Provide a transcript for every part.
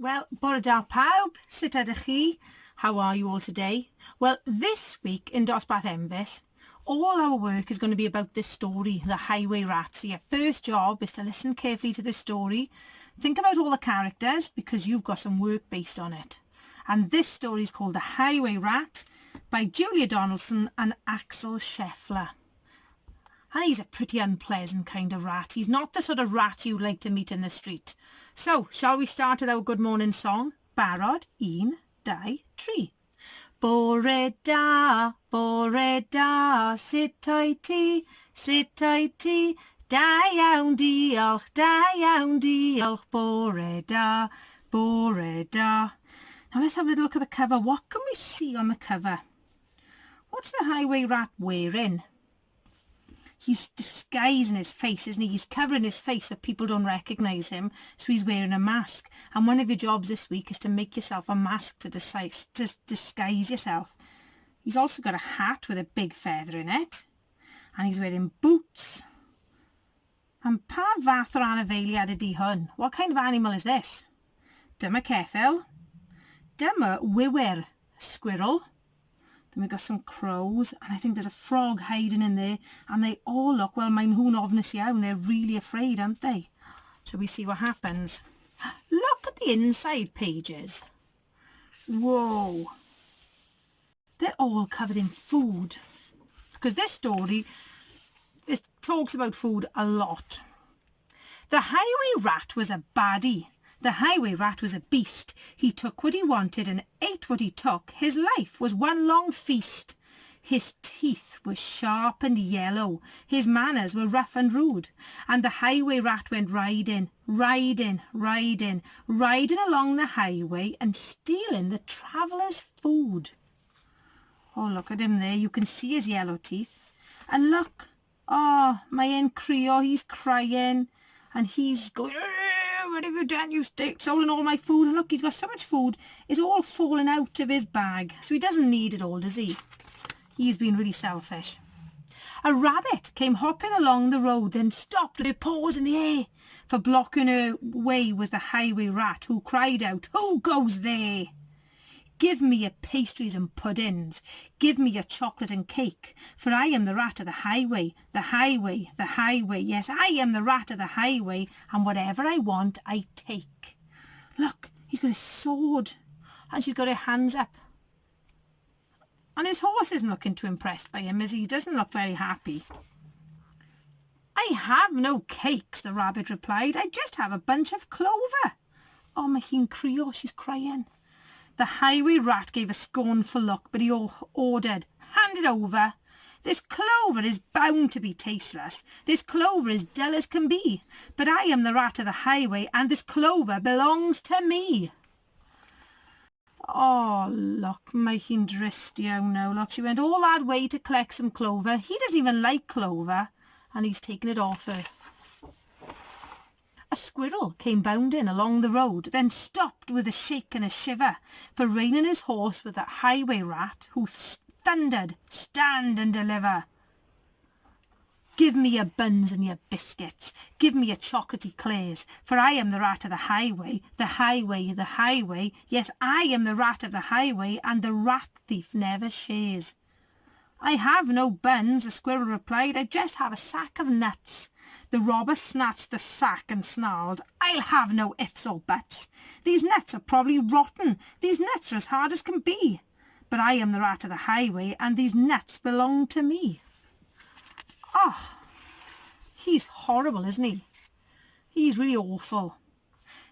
Well, bore da pawb, sut ydych chi? How are you all today? Well, this week in Dosbarth Enfys, all our work is going to be about this story, The Highway Rat. So your first job is to listen carefully to this story. Think about all the characters because you've got some work based on it. And this story is called The Highway Rat by Julia Donaldson and Axel Scheffler. And he's a pretty unpleasant kind of rat. He's not the sort of rat you'd like to meet in the street. So, shall we start with our good morning song? Barod, un, dau, tri. Bore da, sut o'i ti, da iawn diolch, bore da. Now let's have a little look at the cover. What can we see on the cover? What's the highway rat wearing? He's disguising his face, isn't he? He's covering his face so people don't recognise him, so he's wearing a mask. And one of your jobs this week is to make yourself a mask to disguise yourself. He's also got a hat with a big feather in it. And he's wearing boots. And pa fath o anifeiliaid ydi hwn? What kind of animal is this? Dyma ceffyl. Dyma wywyr, a squirrel. Then we've got some crows, and I think there's a frog hiding in there, and they all look, well, mae'n nhw'n ofnus iawn. They're really afraid, aren't they? Shall we see what happens? Look at the inside pages. Whoa. They're all covered in food. Because this story, it talks about food a lot. The highway rat was a baddie. The highway rat was a beast. He took what he wanted and ate what he took. His life was one long feast. His teeth were sharp and yellow. His manners were rough and rude. And the highway rat went riding along the highway and stealing the travellers' food. Oh, look at him there. You can see his yellow teeth. And look. Oh, mae e'n crio. He's crying. And he's going, what have you done? You've stolen all my food. And look, he's got so much food. It's all falling out of his bag. So he doesn't need it all, does he? He's been really selfish. A rabbit came hopping along the road, then stopped with her paws in the air. For blocking her way was the highway rat, who cried out, "Who goes there? Give me your pastries and puddings. Give me your chocolate and cake. For I am the rat of the highway, the highway, the highway. Yes, I am the rat of the highway, and whatever I want, I take." Look, he's got his sword, and she's got her hands up. And his horse isn't looking too impressed by him, as he doesn't look very happy. "I have no cakes," the rabbit replied. "I just have a bunch of clover." Oh, mae hi'n crio, she's crying. The highway rat gave a scornful look, but he ordered, "Hand it over. This clover is bound to be tasteless. This clover is dull as can be. But I am the rat of the highway, and this clover belongs to me." Oh, look, mae hi'n drist iawn now. Look, she went all that way to collect some clover. He doesn't even like clover, and he's taken it off her. A squirrel came bounding along the road, then stopped with a shake and a shiver, for reining his horse with that highway rat, who thundered, "Stand and deliver. Give me your buns and your biscuits. Give me your chocolatey eclairs, for I am the rat of the highway, the highway, the highway. Yes, I am the rat of the highway, and the rat thief never shares." "I have no buns," the squirrel replied. "I just have a sack of nuts." The robber snatched the sack and snarled, "I'll have no ifs or buts. These nuts are probably rotten. These nuts are as hard as can be. But I am the rat of the highway, and these nuts belong to me." Oh, he's horrible, isn't he? He's really awful.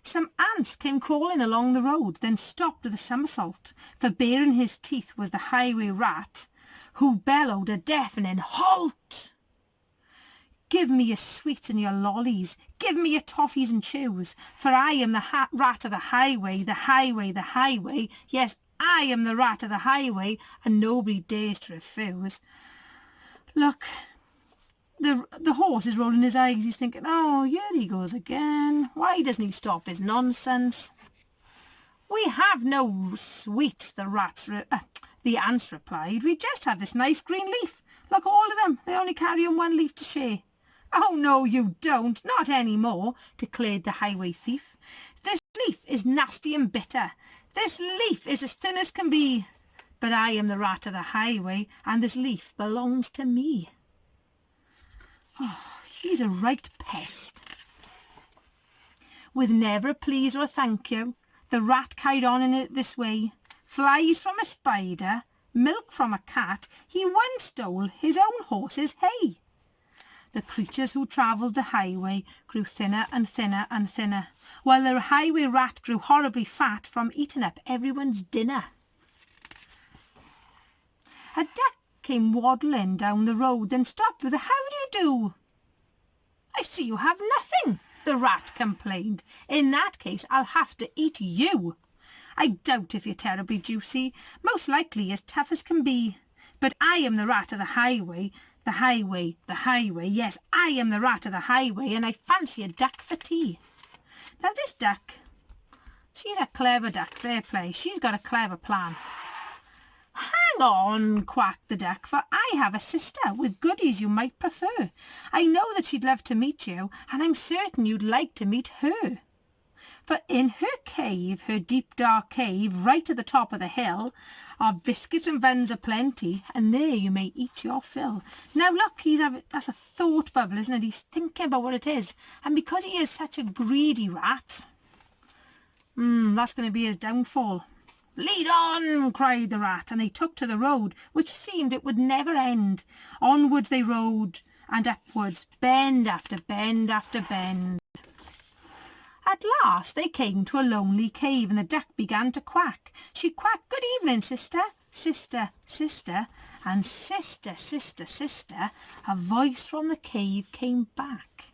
Some ants came crawling along the road, then stopped with a somersault, for baring his teeth was the highway rat, who bellowed a deafening "Halt! Give me your sweets and your lollies. Give me your toffees and chews. For I am the rat of the highway, the highway, the highway. Yes, I am the rat of the highway, and nobody dares to refuse." Look, the horse is rolling his eyes. He's thinking, "Oh, here he goes again. Why doesn't he stop his nonsense?" "We have no sweets," the ants replied. "We just have this nice green leaf. Look, all of them. They only carry on one leaf to share." "Oh, no, you don't. Not any more," declared the highway thief. "This leaf is nasty and bitter. This leaf is as thin as can be. But I am the rat of the highway, and this leaf belongs to me. Oh, he's a right pest. With never a please or a thank you, the rat carried on in it this way. Flies from a spider, milk from a cat, he once stole his own horse's hay. The creatures who travelled the highway grew thinner and thinner and thinner, while the highway rat grew horribly fat from eating up everyone's dinner. A duck came waddling down the road, then stopped with a "How do you do?" "I see you have nothing," the rat complained. "In that case, I'll have to eat you. I doubt if you're terribly juicy, most likely as tough as can be. But I am the rat of the highway, yes, I am the rat of the highway, and I fancy a duck for tea." Now this duck, she's a clever duck, fair play, she's got a clever plan. "Hang on," quacked the duck, "for I have a sister with goodies you might prefer. I know that she'd love to meet you, and I'm certain you'd like to meet her. For in her cave, her deep dark cave, right at the top of the hill, are biscuits and buns aplenty, and there you may eat your fill." Now look, that's a thought bubble, isn't it? He's thinking about what it is, and because he is such a greedy rat, that's going to be his downfall. "Lead on," cried the rat, and they took to the road, which seemed it would never end. Onwards they rode, and upwards, bend after bend after bend. At last they came to a lonely cave, and the duck began to quack. She quacked, "Good evening, sister, sister, sister," and sister, sister, sister, a voice from the cave came back.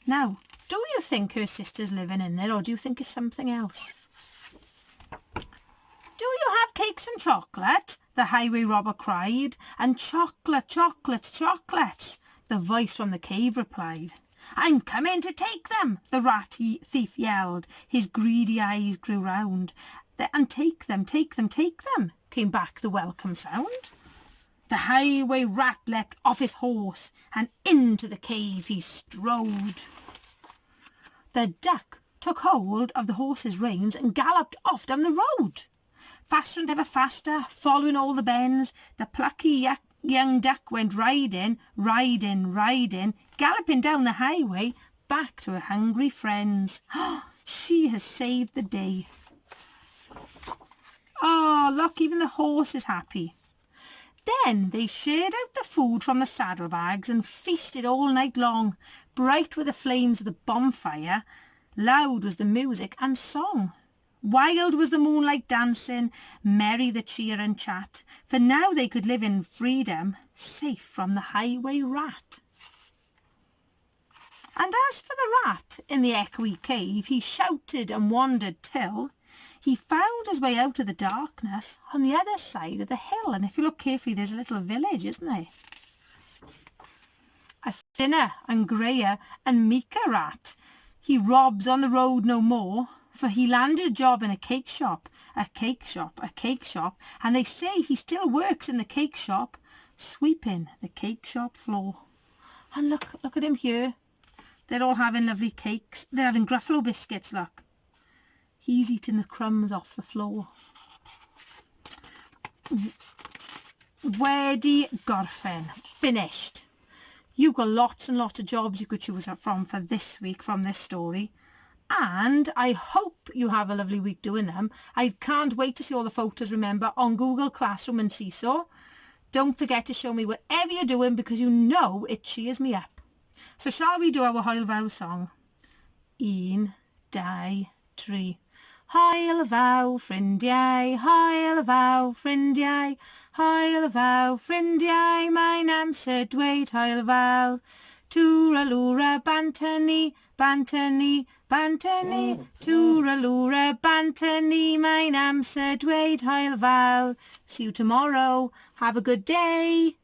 Now, do you think her sister's living in there, or do you think it's something else? "Do you have cakes and chocolate?" the highway robber cried. "And chocolate, chocolate, chocolates," the voice from the cave replied. "I'm coming to take them," the rat thief yelled. His greedy eyes grew round. "And take them, take them, take them," came back the welcome sound. The highway rat leapt off his horse, and into the cave he strode. The duck took hold of the horse's reins and galloped off down the road. Faster and ever faster, following all the bends, the plucky young duck went riding, riding, riding, galloping down the highway, back to her hungry friends. She has saved the day. Oh, look, even the horse is happy. Then they shared out the food from the saddlebags and feasted all night long. Bright were the flames of the bonfire, loud was the music and song. Wild was the moonlight dancing, merry the cheer and chat, for now they could live in freedom, safe from the highway rat. And as for the rat in the echoey cave, he shouted and wandered till he found his way out of the darkness on the other side of the hill. And if you look carefully, there's a little village, isn't there? A thinner and greyer and meeker rat. He robs on the road no more, for he landed a job in a cake shop, a cake shop, a cake shop, and they say he still works in the cake shop, sweeping the cake shop floor. And look at him here. They're all having lovely cakes. They're having Gruffalo biscuits, look. He's eating the crumbs off the floor. Wedi gorffen. Finished. You've got lots and lots of jobs you could choose from for this week, from this story. And I hope you have a lovely week doing them. I can't wait to see all the photos, remember, on Google Classroom and Seesaw. Don't forget to show me whatever you're doing, because you know it cheers me up. So shall we do our Hwyl Fawr song? 1, 2, 3. Hwyl Fawr ffrindiau, Hwyl Fawr ffrindiau, Hwyl Fawr ffrindiau, mae'n amser dweud Hwyl Fawr. Twralwra banta ni, banta ni, banta ni, twralwra banta ni, mae'n amser dweud Hwyl Fawr. See you tomorrow. Have a good day.